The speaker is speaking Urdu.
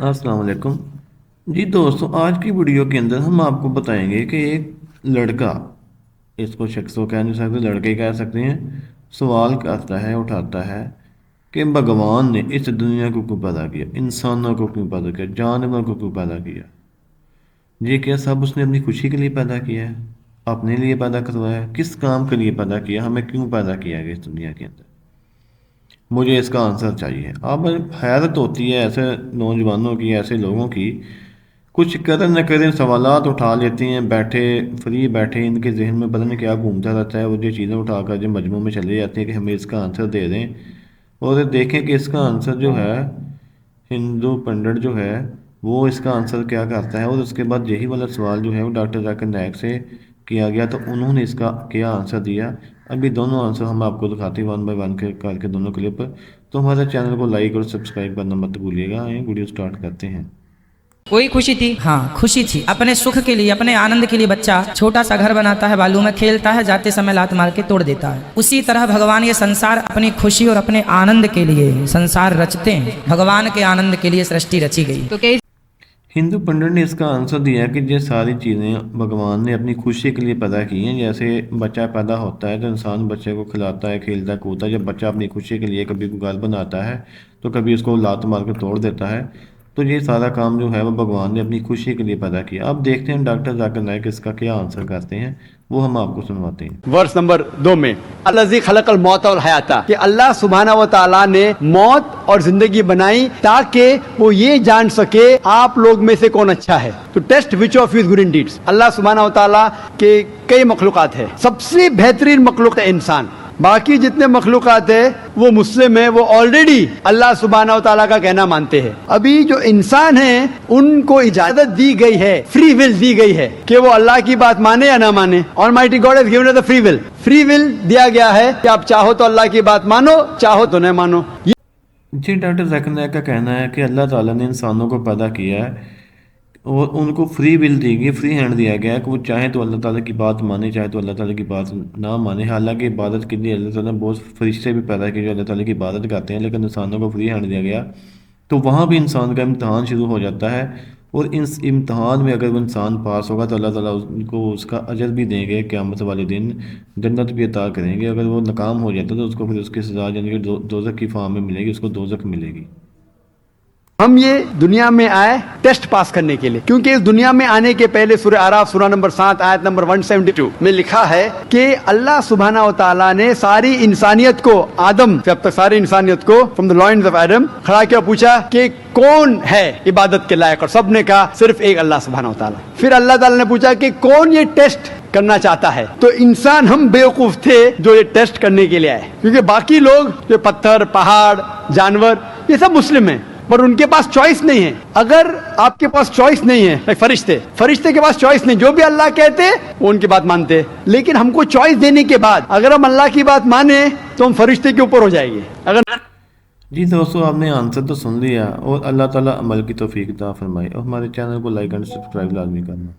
السلام علیکم جی دوستوں، آج کی ویڈیو کے اندر ہم آپ کو بتائیں گے کہ ایک لڑکا، اس کو شخص کو کہہ نہیں سکتے، لڑکے کہہ سکتے ہیں، سوال کرتا ہے، اٹھاتا ہے کہ بھگوان نے اس دنیا کو کیوں پیدا کیا، انسانوں کو کیوں پیدا کیا، جانوروں کو کیوں پیدا کیا؟ یہ کیا سب اس نے اپنی خوشی کے لیے پیدا کیا ہے؟ اپنے لیے پیدا کروایا ہے؟ کس کام کے لیے پیدا کیا؟ ہمیں کیوں پیدا کیا گیا اس دنیا کے اندر؟ مجھے اس کا آنسر چاہیے۔ اب حیرت ہوتی ہے ایسے نوجوانوں کی، ایسے لوگوں کی، کچھ کریں نہ کریں سوالات اٹھا لیتے ہیں، بیٹھے فری بیٹھے ان کے ذہن میں پتہ نہیں کیا گھومتا رہتا ہے، وہ جو چیزیں اٹھا کر جو مجموع میں چلے جاتے ہیں کہ ہمیں اس کا آنسر دے دیں، اور دیکھیں کہ اس کا آنسر جو ہے ہندو پنڈت جو ہے وہ اس کا آنسر کیا کرتا ہے، اور اس کے بعد یہی والا سوال جو ہے وہ ڈاکٹر ذاکر نائک سے کیا گیا تو انہوں نے اس کا کیا آنسر دیا۔ ابھی دونوں آنسر ہم آپ کو دکھاتے ہیں ون بائی ون کر کے دونوں کلپ، تو ہمارے چینل کو لائک اور سبسکرائب کرنا مت بھولیے گا۔ آئیں ویڈیو سٹارٹ کرتے ہیں۔ کوئی خوشی تھی؟ ہاں خوشی تھی، اپنے سکھ کے لیے، اپنے آنند کے لیے بچہ چھوٹا سا گھر بناتا ہے، بالوں میں کھیلتا ہے، جاتے سمے لات مار کے توڑ دیتا ہے۔ اسی طرح بھگوان یہ سنسار اپنی خوشی اور اپنے آنند کے لیے سنسار رچتے ہیں، بھگوان کے آنند کے لیے سرشٹی رچی گئی۔ تو ہندو پنڈت نے اس کا آنسر دیا کہ یہ ساری چیزیں بھگوان نے اپنی خوشی کے لیے پیدا کی ہیں۔ جیسے بچہ پیدا ہوتا ہے تو انسان بچے کو کھلاتا ہے، کھیلتا ہے، کودتا ہے۔ جب بچہ اپنی خوشی کے لیے کبھی گھر بناتا ہے تو کبھی اس کو لات مار کے توڑ دیتا ہے، تو یہ سارا کام جو ہے وہ بھگوان نے اپنی خوشی کے لیے پیدا کیا۔ اب دیکھتے ہیں ڈاکٹر ذاکر نائک اس کا کیا آنسر کرتے ہیں، وہ ہم آپ کو سنواتے ہیں۔ ورس نمبر 2 میں الذی خلق الموت والحیات، کہ اللہ سبحانہ و تعالیٰ نے موت اور زندگی بنائی تاکہ وہ یہ جان سکے آپ لوگ میں سے کون اچھا ہے، تو test which of you's good in deeds. اللہ سبحانہ و تعالیٰ کے کئی مخلوقات ہیں، سب سے بہترین مخلوق ہے انسان۔ باقی جتنے مخلوقات ہیں وہ مسلم ہیں، وہ آلریڈی اللہ سبحانہ و تعالیٰ کا کہنا مانتے ہیں۔ ابھی جو انسان ہیں ان کو اجازت دی گئی ہے، فری ول دی گئی ہے کہ وہ اللہ کی بات مانے یا نہ مانے۔ Almighty God has given us the free will۔ Free will دیا گیا ہے کہ آپ چاہو تو اللہ کی بات مانو، چاہو تو نہ مانو۔ جی ڈاکٹر ذاکر نائک کا کہنا ہے کہ اللہ تعالیٰ نے انسانوں کو پیدا کیا ہے اور ان کو فری ول دی گئی، فری ہینڈ دیا گیا ہے کہ وہ چاہیں تو اللہ تعالیٰ کی بات مانے، چاہے تو اللہ تعالیٰ کی بات نہ مانے۔ حالانکہ عبادت کے لیے اللہ تعالیٰ نے بہت فرشتے بھی پیدا کیے جو اللہ تعالیٰ کی عبادت کرتے ہیں، لیکن انسانوں کو فری ہینڈ دیا گیا تو وہاں بھی انسان کا امتحان شروع ہو جاتا ہے، اور اس امتحان میں اگر وہ انسان پاس ہوگا تو اللہ تعالیٰ ان کو اس کا اجر بھی دیں گے، قیامت والے دن جنت بھی عطا کریں گے۔ اگر وہ ناکام ہو جاتا تو اس کو پھر اس کی سزا یعنی کہ دوزخ کی فارم میں ملے گی، اس کو دوزخ ملے گی۔ ہم یہ دنیا میں آئے ٹیسٹ پاس کرنے کے لیے، کیونکہ اس دنیا میں آنے کے پہلے سورہ اعراف سورہ نمبر 7 آیت نمبر 172 میں لکھا ہے کہ اللہ سبحانہ و تعالیٰ نے ساری انسانیت کو، آدم سے اب تک ساری انسانیت کو from the lines of Adam کھڑا کیا، پوچھا کہ کون ہے عبادت کے لائق، اور سب نے کہا صرف ایک اللہ سبحانہ و تعالیٰ۔ پھر اللہ تعالیٰ نے پوچھا کہ کون یہ ٹیسٹ کرنا چاہتا ہے، تو انسان ہم بیوقوف تھے جو یہ ٹیسٹ کرنے کے لیے آئے، کیونکہ باقی لوگ جو پتھر، پہاڑ، جانور، یہ سب مسلم ہیں، پر ان کے پاس چوائس نہیں ہے۔ اگر آپ کے پاس چوائس نہیں ہے، فرشتے کے پاس چوائس نہیں، جو بھی اللہ کہتے وہ ان کی بات مانتے، لیکن ہم کو چوائس دینے کے بعد اگر ہم اللہ کی بات مانیں تو ہم فرشتے کے اوپر ہو جائیں گے۔ اگر جی دوستو، آپ نے آنسر تو سن لیا، اور اللہ تعالیٰ عمل کی توفیق عطا فرمائے، اور ہمارے چینل کو لائک اینڈ سبسکرائب لازمی کرنا۔